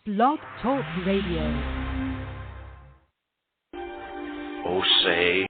Blog Talk Radio. Oh, say.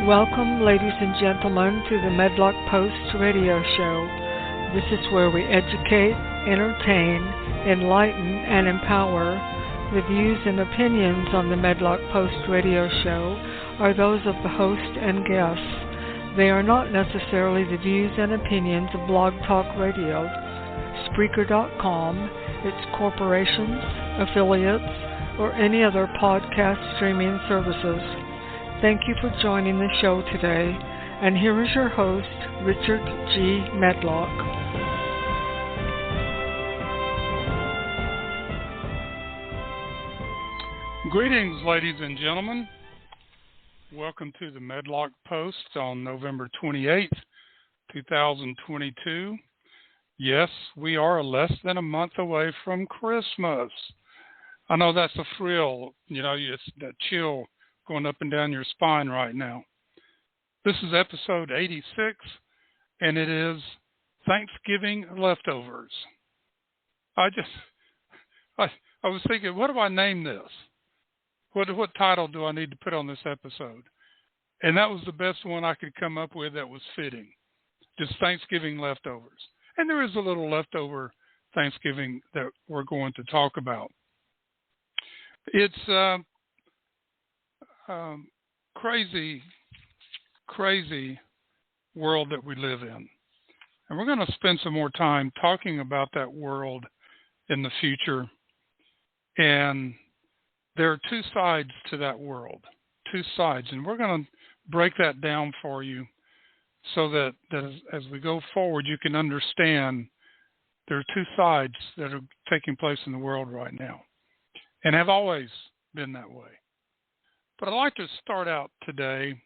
Welcome, ladies and gentlemen, to the Medlock Post radio show. This is where we educate, entertain, enlighten, and empower. The views and opinions on the Medlock Post radio show are those of the host and guests. They are not necessarily the views and opinions of Blog Talk Radio, Spreaker.com, its corporations, affiliates, or any other podcast streaming services. Thank you for joining the show today, and here is your host, Richard G. Medlock. Greetings, ladies and gentlemen. Welcome to the Medlock Post on November 28th, 2022. Yes, we are less than a month away from Christmas. I know that's a thrill, it's that chill going up and down your spine right now. This is episode 86, and it is Thanksgiving Leftovers. I was thinking, what do I name this? What title do I need to put on this episode? And that was the best one I could come up with that was fitting. Just Thanksgiving Leftovers. And there is a little leftover Thanksgiving that we're going to talk about. It's crazy world that we live in. And we're going to spend some more time talking about that world in the future. And there are two sides to that world, two sides. And we're going to break that down for you so that as we go forward, you can understand there are two sides that are taking place in the world right now and have always been that way. But I'd like to start out today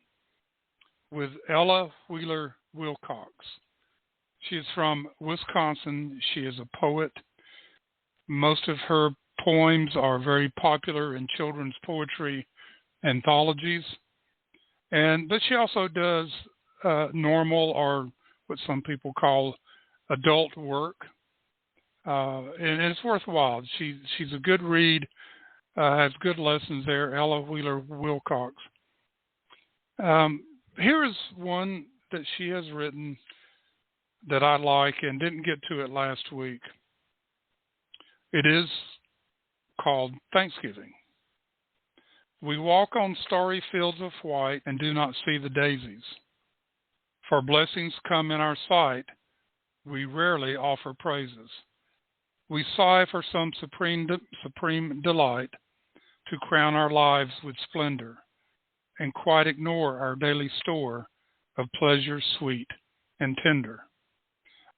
with Ella Wheeler Wilcox. She is from Wisconsin. She is a poet. Most of her poems are very popular in children's poetry anthologies. But she also does normal, or what some people call adult work. And it's worthwhile. She's a good read. Has good lessons there, Ella Wheeler Wilcox. Here is one that she has written that I like and didn't get to it last week. It is called Thanksgiving. We walk on starry fields of white and do not see the daisies. For blessings come in our sight, we rarely offer praises. We sigh for some supreme delight to crown our lives with splendor and quite ignore our daily store of pleasures sweet and tender.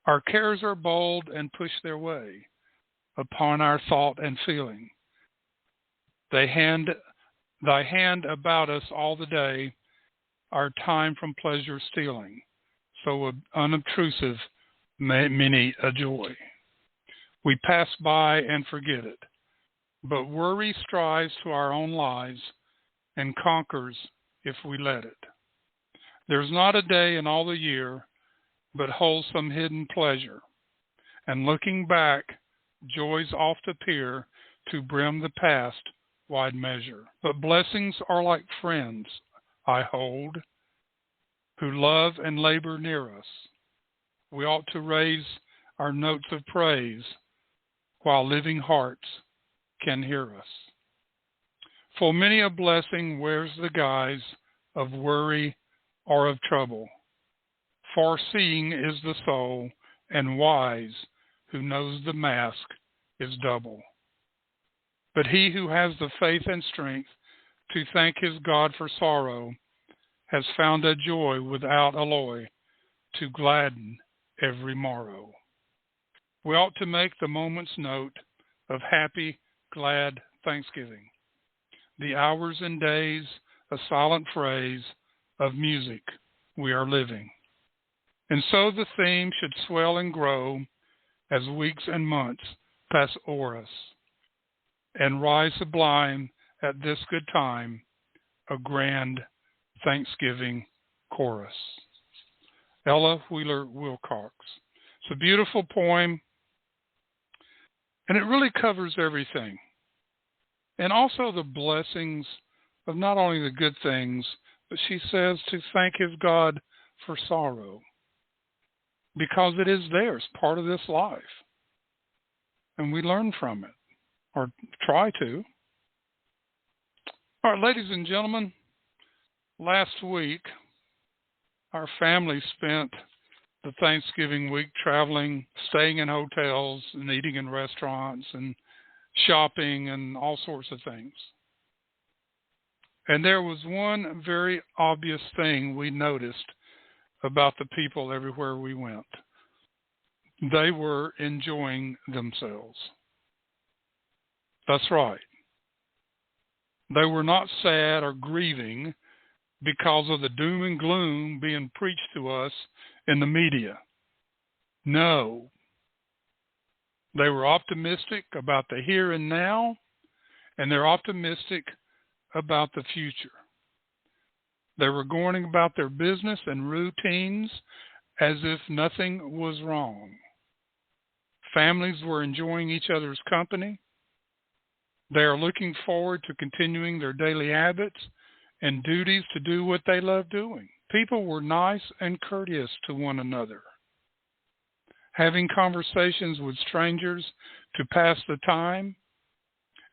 Our cares are bold and push their way upon our thought and feeling. Thy hand about us all the day, our time from pleasure stealing, so unobtrusive many a joy. We pass by and forget it, but worry strives to our own lives and conquers if we let it. There's not a day in all the year but holds some hidden pleasure, and looking back, joys oft appear to brim the past wide measure. But blessings are like friends, I hold, who love and labor near us. We ought to raise our notes of praise while living hearts can hear us. For many a blessing wears the guise of worry or of trouble. Far-seeing is the soul, and wise, who knows the mask is double. But he who has the faith and strength to thank his God for sorrow has found a joy without alloy to gladden every morrow. We ought to make the moment's note of happy, glad Thanksgiving. The hours and days, a silent phrase of music we are living. And so the theme should swell and grow as weeks and months pass o'er us, and rise sublime at this good time, a grand Thanksgiving chorus. Ella Wheeler Wilcox. It's a beautiful poem, and it really covers everything. And also the blessings of not only the good things, but she says to thank his God for sorrow, because it is there, it's part of this life. And we learn from it, or try to. All right, ladies and gentlemen, last week, our family spent the Thanksgiving week traveling, staying in hotels and eating in restaurants and shopping and all sorts of things. And there was one very obvious thing we noticed about the people everywhere we went. They were enjoying themselves. That's right. They were not sad or grieving because of the doom and gloom being preached to us in the media. No. They were optimistic about the here and now, and they're optimistic about the future. They were going about their business and routines as if nothing was wrong. Families were enjoying each other's company. They are looking forward to continuing their daily habits and duties to do what they love doing. People were nice and courteous to one another, having conversations with strangers to pass the time.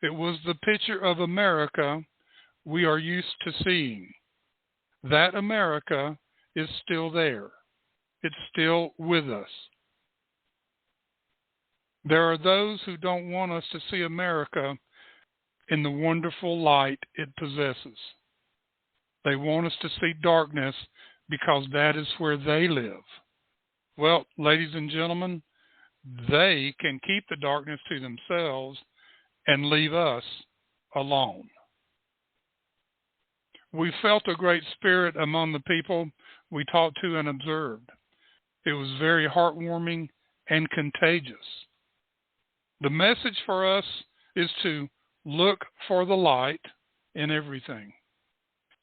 It was the picture of America we are used to seeing. That America is still there. It's still with us. There are those who don't want us to see America in the wonderful light it possesses. They want us to see darkness because that is where they live. Well, ladies and gentlemen, they can keep the darkness to themselves and leave us alone. We felt a great spirit among the people we talked to and observed. It was very heartwarming and contagious. The message for us is to look for the light in everything.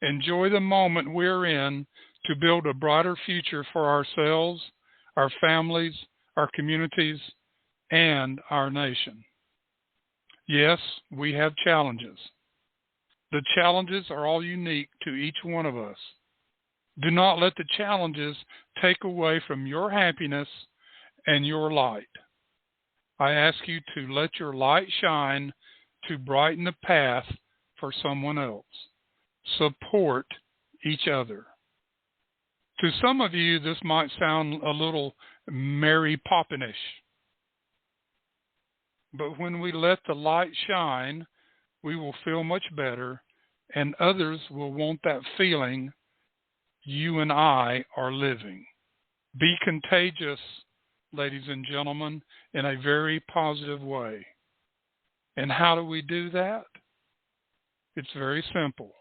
Enjoy the moment we're in to build a brighter future for ourselves, our families, our communities, and our nation. Yes, we have challenges. The challenges are all unique to each one of us. Do not let the challenges take away from your happiness and your light. I ask you to let your light shine to brighten the path for someone else. Support each other. To some of you, this might sound a little Mary Poppinish. But when we let the light shine, we will feel much better, and others will want that feeling you and I are living. Be contagious, ladies and gentlemen, in a very positive way. And how do we do that? It's very simple.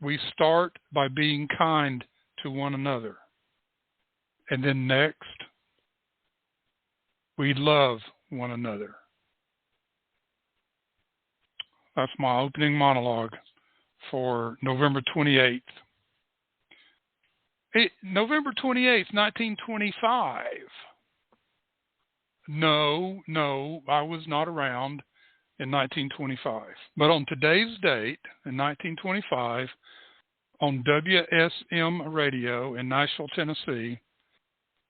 We start by being kind to one another. And then next, we love one another. That's my opening monologue for November 28th. November 28th, 1925. No, I was not around in 1925. But on today's date, in 1925, on WSM Radio in Nashville, Tennessee,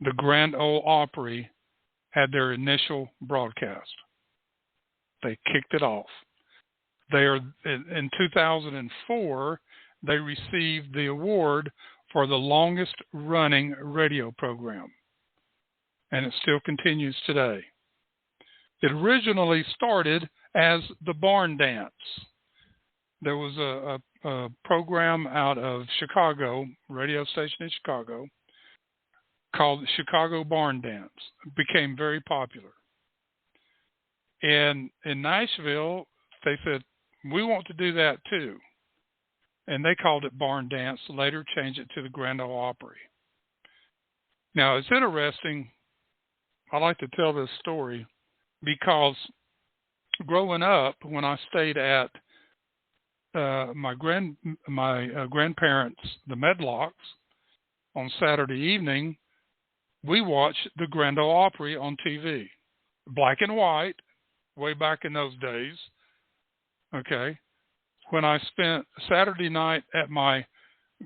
the Grand Ole Opry had their initial broadcast. They kicked it off. In 2004, they received the award for the longest running radio program. And it still continues today. It originally started as the Barn Dance. There was a program out of Chicago, radio station in Chicago, called the Chicago Barn Dance. It became very popular. And in Nashville, they said, we want to do that too. And they called it Barn Dance, later changed it to the Grand Ole Opry. Now, it's interesting. I like to tell this story because growing up, when I stayed at my grandparents, the Medlocks, on Saturday evening, we watched the Grand Ole Opry on TV, black and white, way back in those days. Okay, when I spent Saturday night at my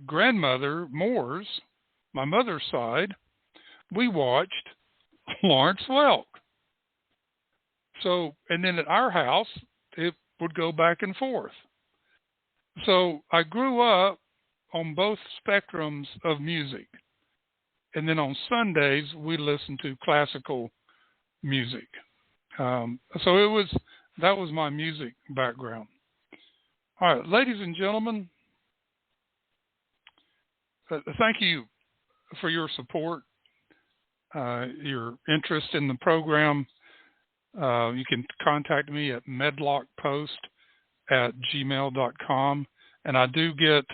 grandmother Moore's, my mother's side, we watched Lawrence Welk. So, and then at our house, it would go back and forth. So I grew up on both spectrums of music. And then on Sundays, we listened to classical music. So that was my music background. All right, ladies and gentlemen, thank you for your support, your interest in the program. You can contact me at medlockpost@gmail.com, and I do get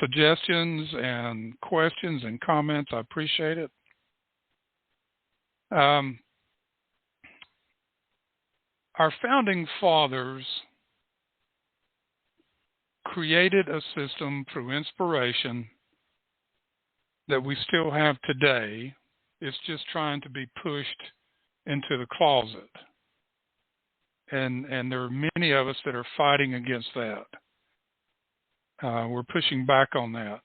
suggestions and questions and comments. I appreciate it. Our founding fathers created a system through inspiration that we still have today. It's just trying to be pushed into the closet. And there are many of us that are fighting against that. We're pushing back on that.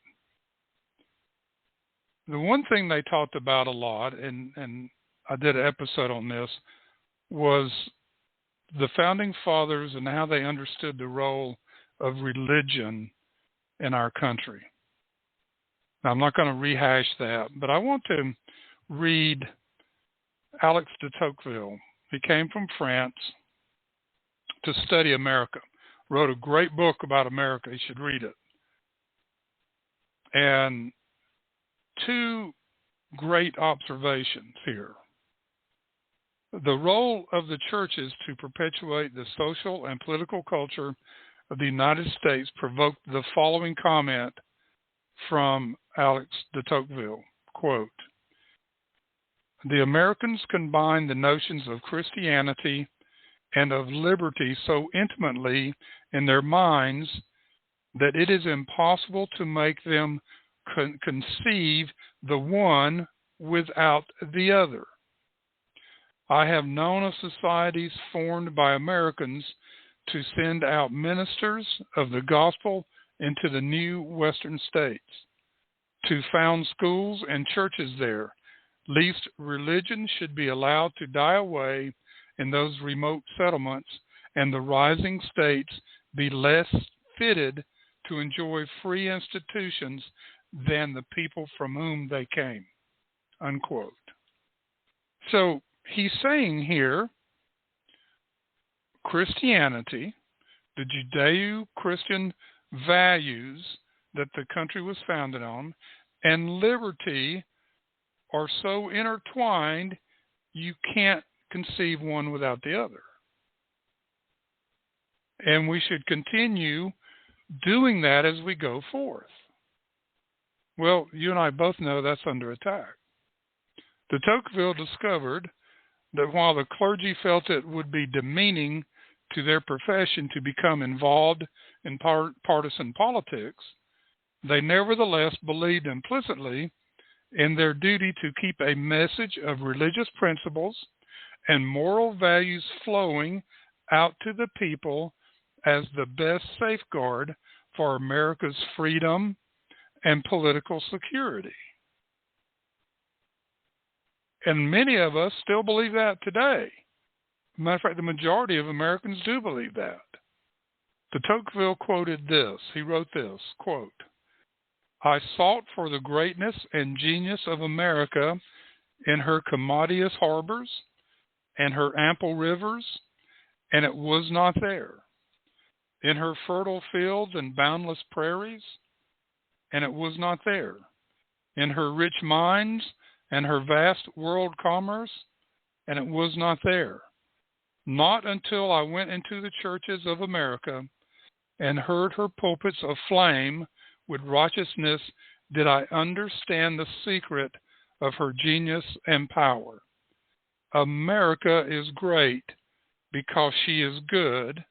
The one thing they talked about a lot, and I did an episode on this, was the founding fathers and how they understood the role of religion in our country. Now, I'm not going to rehash that, but I want to read Alex de Tocqueville. He came from France to study America. Wrote a great book about America. You should read it. And two great observations here. The role of the churches to perpetuate the social and political culture of the United States provoked the following comment from Alex de Tocqueville, quote, "The Americans combine the notions of Christianity and of liberty so intimately in their minds that it is impossible to make them conceive the one without the other. I have known of societies formed by Americans to send out ministers of the gospel into the new Western states, to found schools and churches there, lest religion should be allowed to die away in those remote settlements and the rising states be less fitted to enjoy free institutions than the people from whom they came," unquote. So he's saying here, Christianity, the Judeo-Christian values that the country was founded on, and liberty are so intertwined you can't conceive one without the other. And we should continue doing that as we go forth. Well, you and I both know that's under attack. De Tocqueville discovered that while the clergy felt it would be demeaning to their profession to become involved in partisan politics, they nevertheless believed implicitly in their duty to keep a message of religious principles and moral values flowing out to the people as the best safeguard for America's freedom and political security. And many of us still believe that today. As a matter of fact, the majority of Americans do believe that. De Tocqueville quoted this. He wrote this, quote, "I sought for the greatness and genius of America in her commodious harbors and her ample rivers, and it was not there. In her fertile fields and boundless prairies, and it was not there. in her rich mines and her vast world commerce, and it was not there. Not until I went into the churches of America and heard her pulpits aflame with righteousness did I understand the secret of her genius and power. America is great because she is good,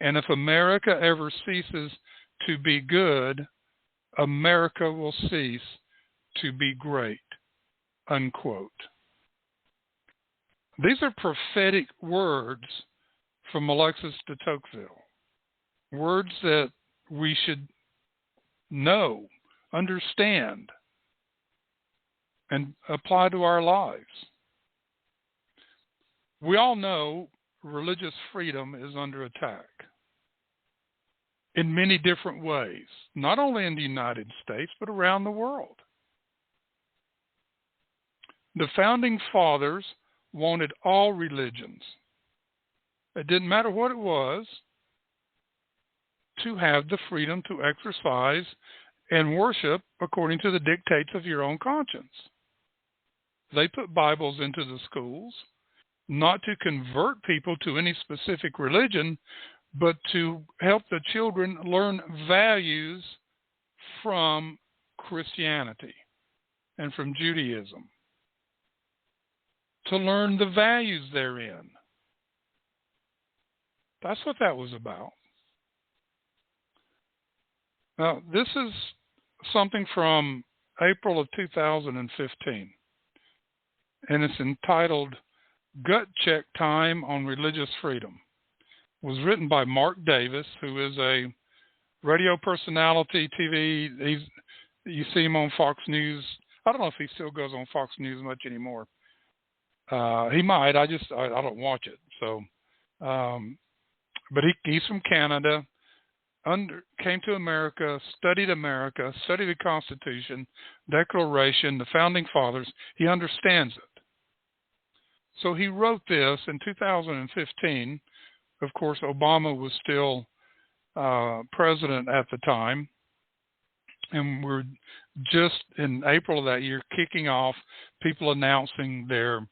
and if America ever ceases to be good, America will cease to be great, unquote. These are prophetic words from Alexis de Tocqueville, words that we should know, understand, and apply to our lives. We all know religious freedom is under attack in many different ways, not only in the United States, but around the world. The founding fathers wanted all religions, it didn't matter what it was, to have the freedom to exercise and worship according to the dictates of your own conscience. They put Bibles into the schools, not to convert people to any specific religion, but to help the children learn values from Christianity and from Judaism, to learn the values therein. That's what that was about. Now, this is something from April of 2015, and it's entitled Gut Check Time on Religious Freedom. It was written by Mark Davis, who is a radio personality, TV. You see him on Fox News. I don't know if he still goes on Fox News much anymore. He might. I don't watch it. So, but he's from Canada. Came to America, studied the Constitution, Declaration, the Founding Fathers. He understands it. So he wrote this in 2015. Of course, Obama was still president at the time. And we're just in April of that year kicking off people announcing their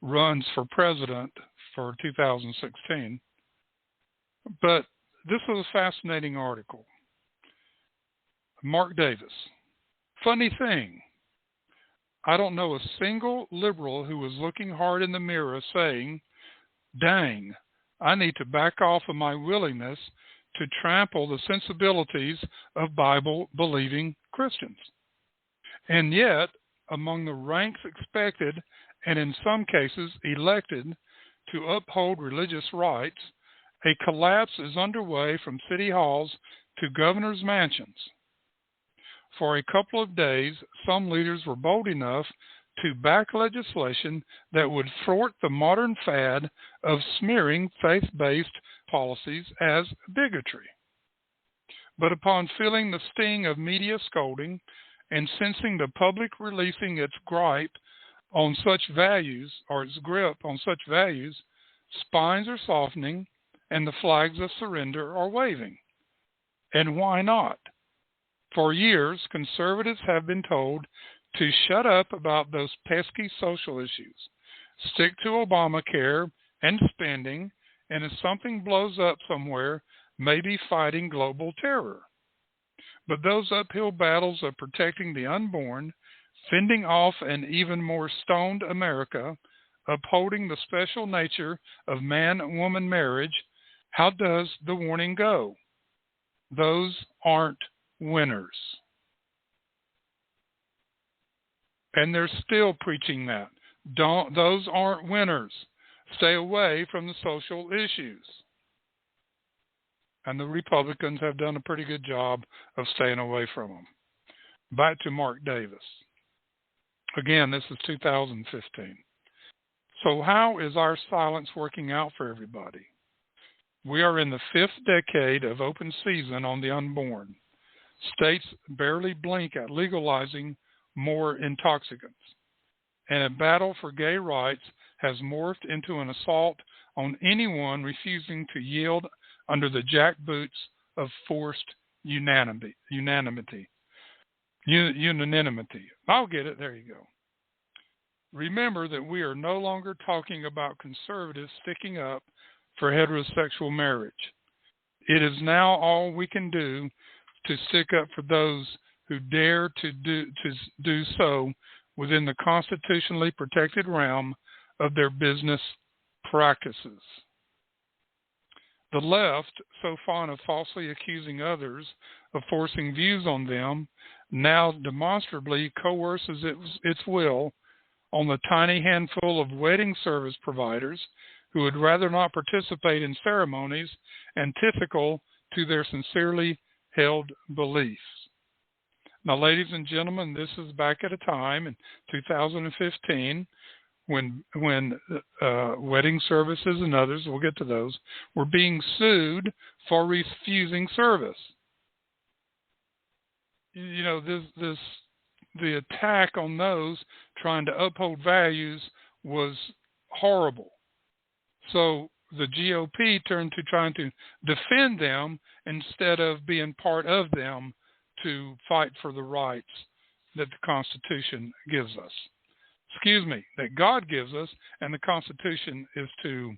runs for president for 2016. But this was a fascinating article. Mark Davis. Funny thing, I don't know a single liberal who was looking hard in the mirror saying, dang, I need to back off of my willingness to trample the sensibilities of Bible-believing Christians. And yet, among the ranks expected, and in some cases elected, to uphold religious rights, a collapse is underway from city halls to governors' mansions. For a couple of days, some leaders were bold enough to back legislation that would thwart the modern fad of smearing faith-based policies as bigotry. But upon feeling the sting of media scolding and sensing the public releasing its gripe on such values, or its grip on such values, spines are softening and the flags of surrender are waving. And why not? For years, conservatives have been told to shut up about those pesky social issues, stick to Obamacare and spending, and if something blows up somewhere, maybe fighting global terror. But those uphill battles of protecting the unborn, fending off an even more stoned America, upholding the special nature of man-woman marriage, how does the warning go? Those aren't winners. And they're still preaching that. Those aren't winners. Stay away from the social issues. And the Republicans have done a pretty good job of staying away from them. Back to Mark Davis. Again, this is 2015. So how is our silence working out for everybody? We are in the 5th decade of open season on the unborn. States barely blink at legalizing more intoxicants. And a battle for gay rights has morphed into an assault on anyone refusing to yield under the jackboots of forced unanimity. Unanimity. I'll get it. There you go. Remember that we are no longer talking about conservatives sticking up for heterosexual marriage. It is now all we can do to stick up for those who dare to do so within the constitutionally protected realm of their business practices. The left, so fond of falsely accusing others of forcing views on them, now demonstrably coerces its will on the tiny handful of wedding service providers who would rather not participate in ceremonies antithetical to their sincerely held beliefs. Now, ladies and gentlemen, this is back at a time in 2015 when wedding services and others, we'll get to those, were being sued for refusing service. You know, the attack on those trying to uphold values was horrible. So the GOP turned to trying to defend them instead of being part of them to fight for the rights that the Constitution gives us. That God gives us and the Constitution is to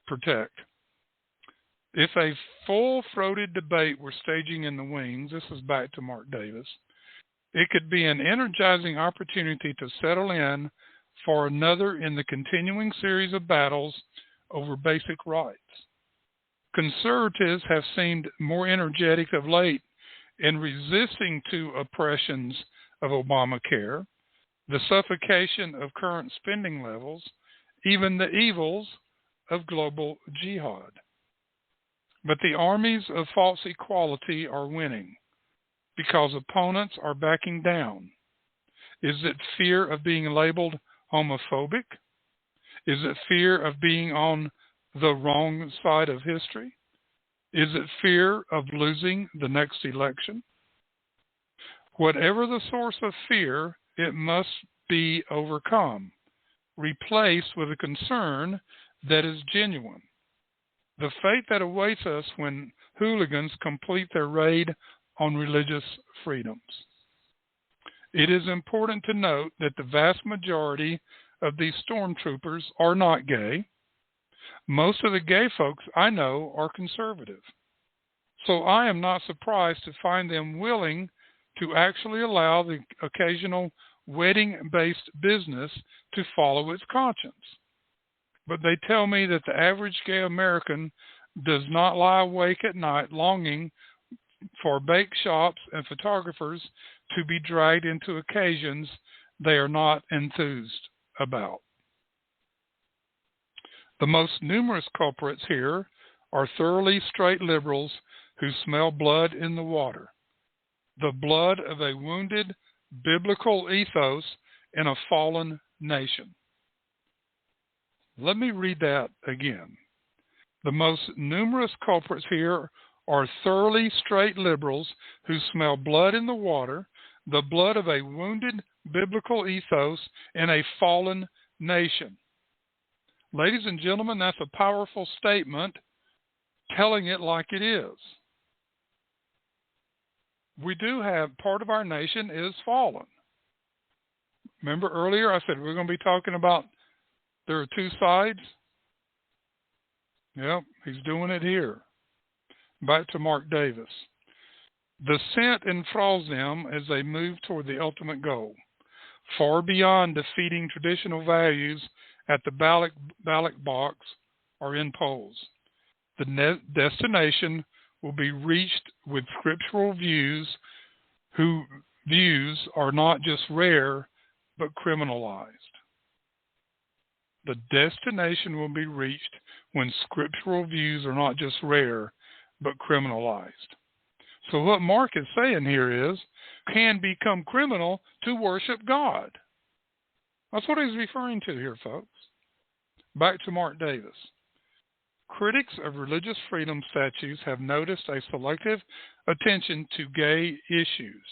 protect. If a full-throated debate were staging in the wings, this is back to Mark Davis, it could be an energizing opportunity to settle in for another in the continuing series of battles over basic rights. Conservatives have seemed more energetic of late in resisting to oppressions of Obamacare, the suffocation of current spending levels, even the evils of global jihad. But the armies of false equality are winning because opponents are backing down. Is it fear of being labeled homophobic? Is it fear of being on the wrong side of history? Is it fear of losing the next election? Whatever the source of fear, it must be overcome, replaced with a concern that is genuine. The fate that awaits us when hooligans complete their raid on religious freedoms. It is important to note that the vast majority of these stormtroopers are not gay. Most of the gay folks I know are conservative. So I am not surprised to find them willing to actually allow the occasional wedding-based business to follow its conscience. But they tell me that the average gay American does not lie awake at night longing for bake shops and photographers to be dragged into occasions they are not enthused about. The most numerous culprits here are thoroughly straight liberals who smell blood in the water, the blood of a wounded biblical ethos in a fallen nation. Let me read that again. The most numerous culprits here are thoroughly straight liberals who smell blood in the water, the blood of a wounded biblical ethos in a fallen nation. Ladies and gentlemen, that's a powerful statement, telling it like it is. We do have, part of our nation is fallen. Remember earlier I said we're going to be talking about there are two sides? Yep, he's doing it here. Back to Mark Davis. The scent enthralls them as they move toward the ultimate goal, far beyond defeating traditional values at the ballot box or in polls. The destination will be reached with scriptural views whose views are not just rare, but criminalized. The destination will be reached when scriptural views are not just rare, but criminalized. So what Mark is saying here is, can become criminal to worship God. That's what he's referring to here, folks. Back to Mark Davis. Critics of religious freedom statues have noticed a selective attention to gay issues.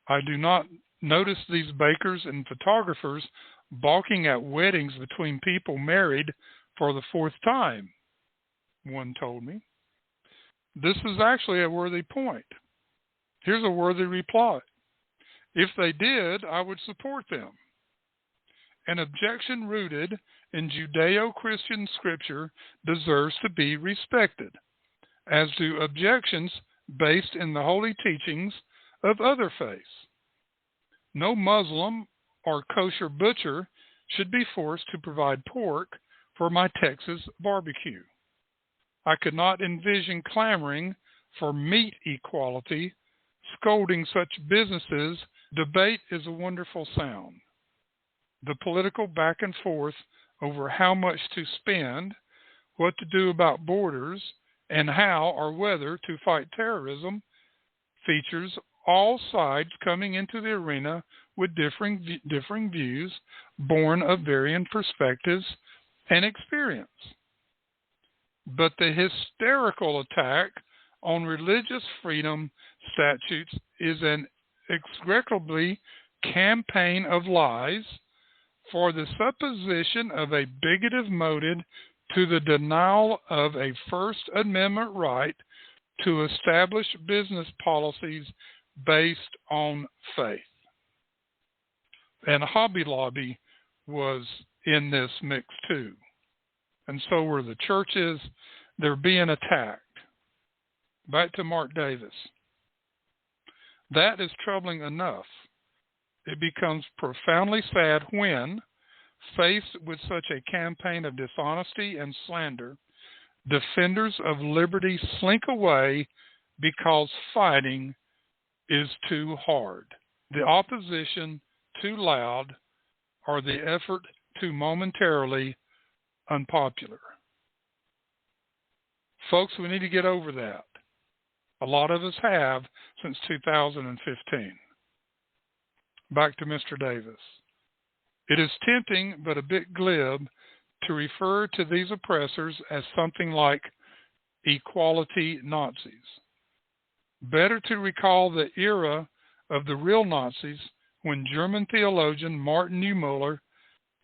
I do not notice these bakers and photographers balking at weddings between people married for the fourth time, one told me. This is actually a worthy point. Here's a worthy reply. If they did, I would support them. An objection rooted in Judeo-Christian scripture deserves to be respected, as do objections based in the holy teachings of other faiths. No Muslim or kosher butcher should be forced to provide pork for my Texas barbecue. I could not envision clamoring for meat equality, scolding such businesses. Debate is a wonderful sound. The political back and forth over how much to spend, what to do about borders, and how or whether to fight terrorism features all sides coming into the arena with differing views, born of varying perspectives and experience. But the hysterical attack on religious freedom statutes is an execrably campaign of lies for the supposition of a bigoted motive to the denial of a First Amendment right to establish business policies based on faith. And Hobby Lobby was in this mix too. And so were the churches. They're being attacked. Back to Mark Davis. That is troubling enough. It becomes profoundly sad when, faced with such a campaign of dishonesty and slander, defenders of liberty slink away because fighting is too hard, the opposition too loud, or the effort too momentarily unpopular. Folks, we need to get over that. A lot of us have since 2015. Back to Mr. Davis. It is tempting, but a bit glib, to refer to these oppressors as something like equality Nazis. Better to recall the era of the real Nazis when German theologian Martin Niemöller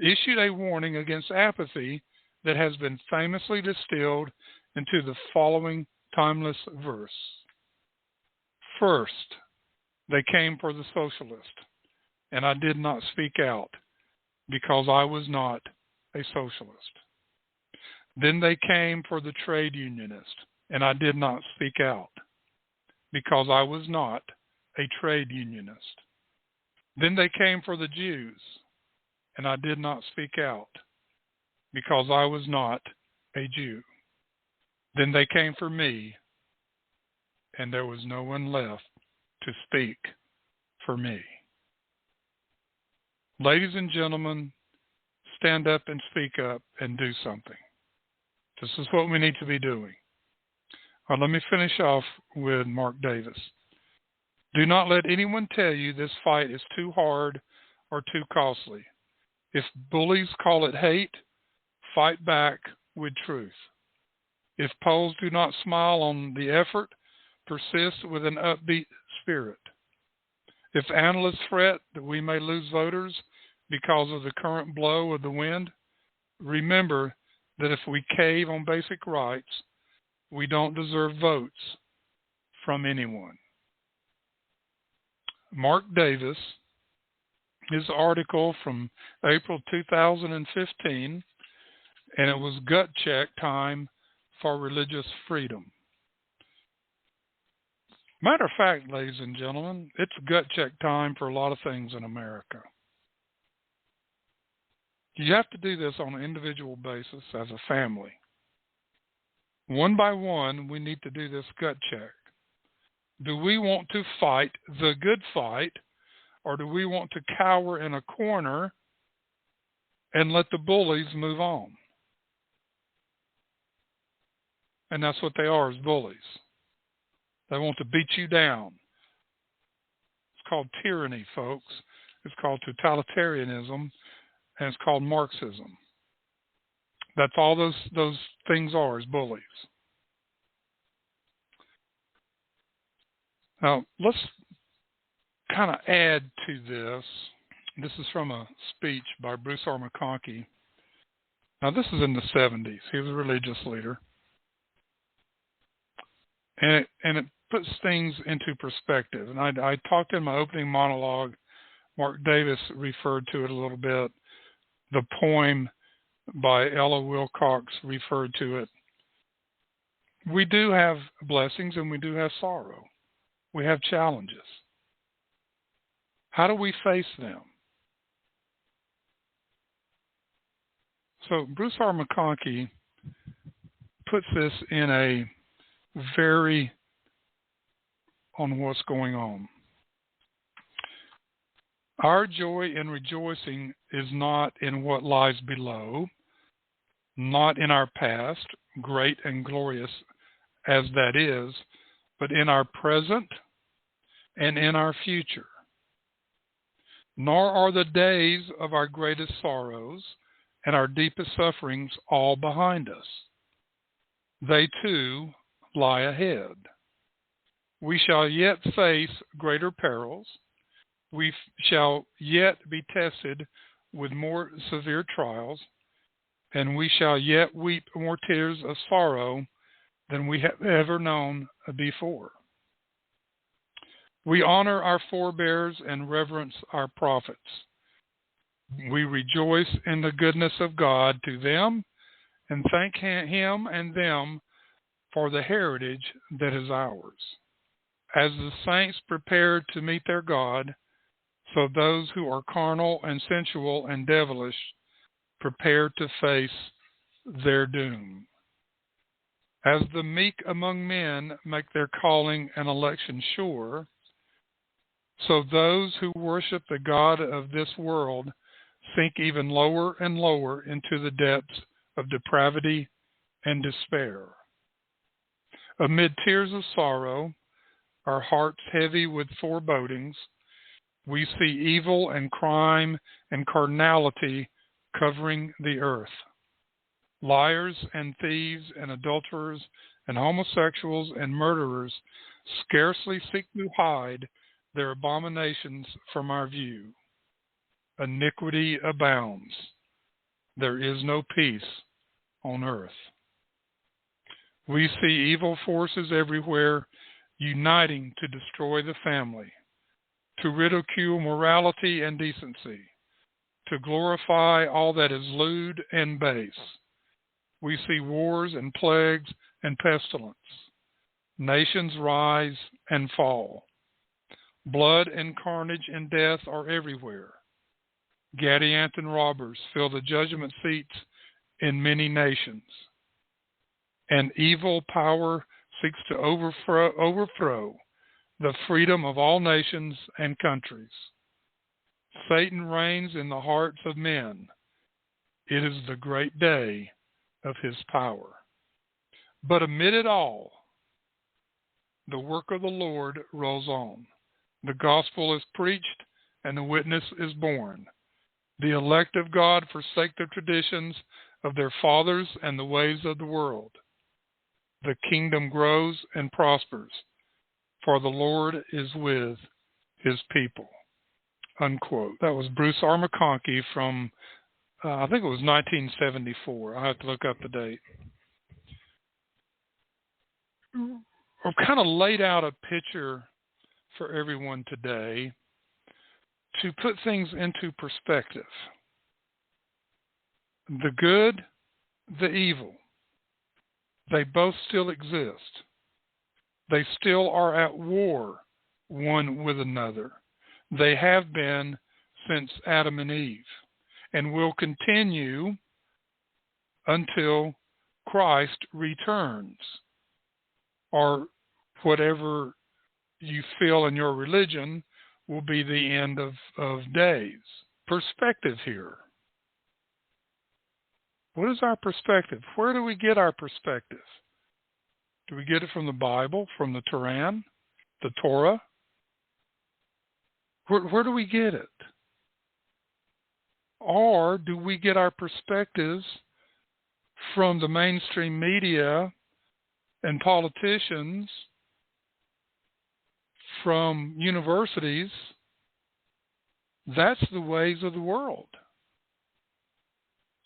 issued a warning against apathy that has been famously distilled into the following timeless verse. First, they came for the socialist, and I did not speak out because I was not a socialist. Then they came for the trade unionist, and I did not speak out because I was not a trade unionist. Then they came for the Jews, and I did not speak out because I was not a Jew. Then they came for me, and there was no one left to speak for me. Ladies and gentlemen, stand up and speak up and do something. This is what we need to be doing. All right, let me finish off with Mark Davis. Do not let anyone tell you this fight is too hard or too costly. If bullies call it hate, fight back with truth. If polls do not smile on the effort, persist with an upbeat spirit. If analysts fret that we may lose voters because of the current blow of the wind, remember that if we cave on basic rights, we don't deserve votes from anyone. Mark Davis, his article from April 2015, and it was gut check time for religious freedom. Matter of fact, ladies and gentlemen, it's gut check time for a lot of things in America. You have to do this on an individual basis as a family. One by one, we need to do this gut check. Do we want to fight the good fight, or do we want to cower in a corner and let the bullies move on? And that's what they are, is bullies. They want to beat you down. It's called tyranny, folks. It's called totalitarianism, and it's called Marxism. That's all those things are, is bullies. Now, let's kind of add to this. This is from a speech by Bruce R. McConkie. Now, this is in the 70s. He was a religious leader. And it puts things into perspective. And I talked in my opening monologue, Mark Davis referred to it a little bit. The poem by Ella Wilcox referred to it. We do have blessings and we do have sorrow. We have challenges. How do we face them? So Bruce R. McConkie puts this in a very on what's going on. Our joy and rejoicing is not in what lies below, not in our past, great and glorious as that is, but in our present and in our future. Nor are the days of our greatest sorrows and our deepest sufferings all behind us. They too lie ahead. We shall yet face greater perils. We shall yet be tested with more severe trials, and we shall yet weep more tears of sorrow than we have ever known before. We honor our forebears and reverence our prophets. We rejoice in the goodness of God to them and thank Him and them for the heritage that is ours. As the saints prepare to meet their God, so those who are carnal and sensual and devilish prepare to face their doom. As the meek among men make their calling and election sure, so those who worship the God of this world sink even lower and lower into the depths of depravity and despair. Amid tears of sorrow, our hearts heavy with forebodings, we see evil and crime and carnality covering the earth. Liars and thieves and adulterers and homosexuals and murderers scarcely seek to hide their abominations from our view. Iniquity abounds. There is no peace on earth. We see evil forces everywhere uniting to destroy the family, to ridicule morality and decency, to glorify all that is lewd and base. We see wars and plagues and pestilence. Nations rise and fall. Blood and carnage and death are everywhere. Gadianton robbers fill the judgment seats in many nations. And evil power seeks to overthrow the freedom of all nations and countries. Satan reigns in the hearts of men. It is the great day of his power. But amid it all, the work of the Lord rolls on. The gospel is preached and the witness is borne. The elect of God forsake the traditions of their fathers and the ways of the world. The kingdom grows and prospers, for the Lord is with his people. Unquote. That was Bruce R. McConkie from, I think it was 1974. I have to look up the date. I've kind of laid out a picture for everyone today to put things into perspective. The good, the evil, they both still exist. They still are at war one with another. They have been since Adam and Eve and will continue until Christ returns, or whatever you feel in your religion will be the end of days. Perspective here. What is our perspective? Where do we get our perspective? Do we get it from the Bible, from the Quran, the Torah? Where do we get it? Or do we get our perspectives from the mainstream media and politicians, from universities? That's the ways of the world.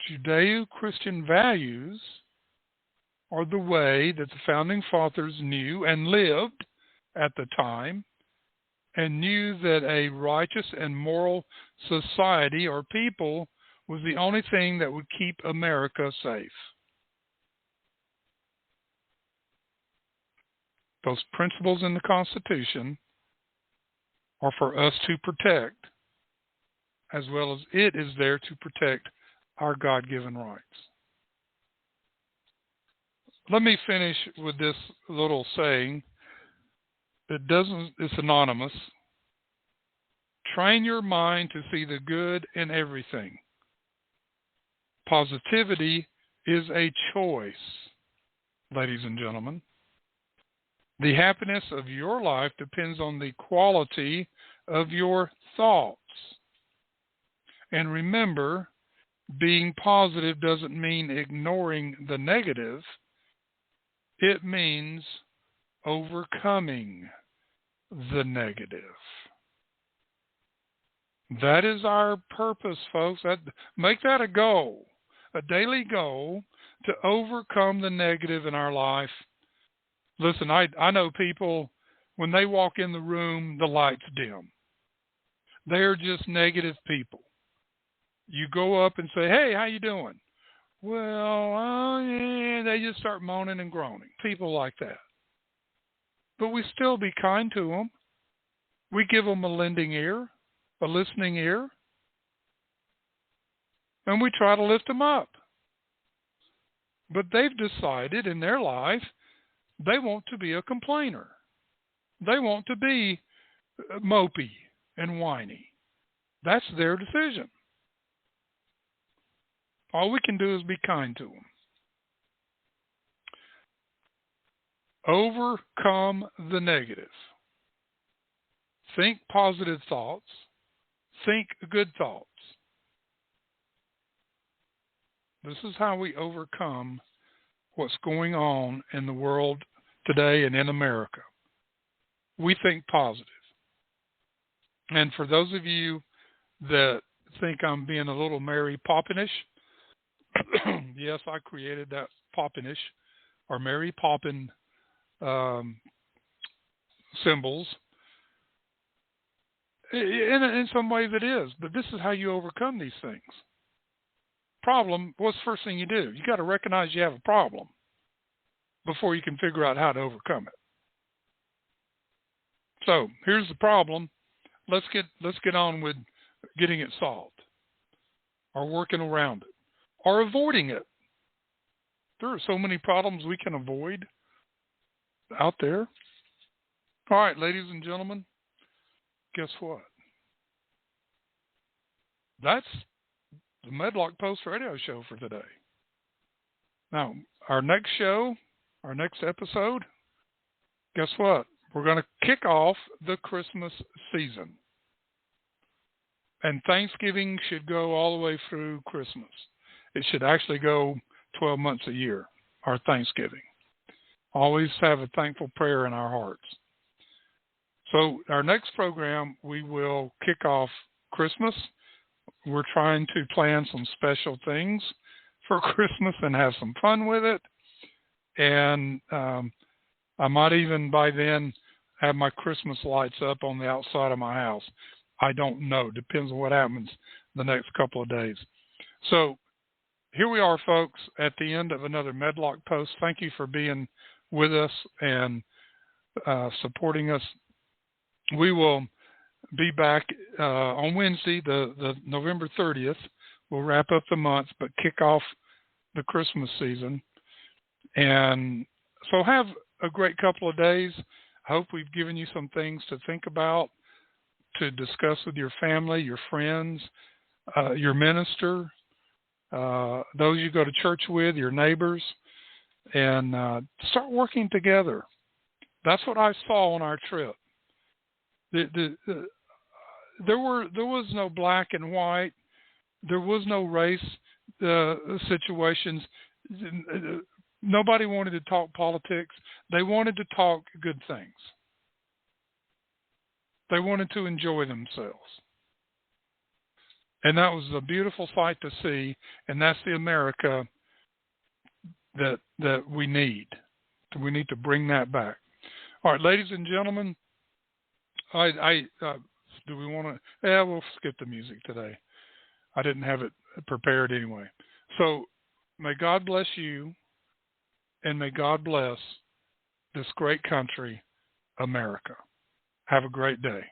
Judeo-Christian values are the way that the founding fathers knew and lived at the time and knew that a righteous and moral society or people was the only thing that would keep America safe. Those principles in the Constitution are for us to protect, as well as it is there to protect our God-given rights. Let me finish with this little saying. It's anonymous. Train your mind to see the good in everything. Positivity is a choice, ladies and gentlemen. The happiness of your life depends on the quality of your thoughts. And remember, being positive doesn't mean ignoring the negative. It means overcoming the negative. That is our purpose, folks. Make that a goal, a daily goal to overcome the negative in our life. Listen, I know people, when they walk in the room, the lights dim. They're just negative people. You go up and say, hey, how you doing? Well, yeah, they just start moaning and groaning. People like that. But we still be kind to them. We give them a lending ear, a listening ear, and we try to lift them up. But they've decided in their life they want to be a complainer. They want to be mopey and whiny. That's their decision. All we can do is be kind to them. Overcome the negative. Think positive thoughts. Think good thoughts. This is how we overcome what's going on in the world today and in America. We think positive. And for those of you that think I'm being a little Mary Poppinish, yes, I created that Poppinish or Mary Poppin symbols. In some ways it is, but this is how you overcome these things. Problem, what's the first thing you do? You got to recognize you have a problem before you can figure out how to overcome it. So here's the problem. Let's get on with getting it solved, or working around it, or avoiding it. There are so many problems we can avoid out there. All right, ladies and gentlemen, guess what? That's the Medlock Post Radio Show for today. Now, our next show, our next episode, guess what? We're going to kick off the Christmas season. And Thanksgiving should go all the way through Christmas. It should actually go 12 months a year, our Thanksgiving. Always have a thankful prayer in our hearts. So our next program, we will kick off Christmas. We're trying to plan some special things for Christmas and have some fun with it. And I might even by then have my Christmas lights up on the outside of my house. I don't know. Depends on what happens the next couple of days. So here we are, folks, at the end of another Medlock Post. Thank you for being with us and supporting us. We will be back on Wednesday, the November 30th. We'll wrap up the month, but kick off the Christmas season. And so have a great couple of days. I hope we've given you some things to think about, to discuss with your family, your friends, your minister, those you go to church with, your neighbors, and start working together. That's what I saw on our trip. There was no black and white. There was no race situations. Nobody wanted to talk politics. They wanted to talk good things. They wanted to enjoy themselves. And that was a beautiful sight to see, and that's the America that we need. We need to bring that back. All right, ladies and gentlemen, do we want to? Yeah, we'll skip the music today. I didn't have it prepared anyway. So may God bless you, and may God bless this great country, America. Have a great day.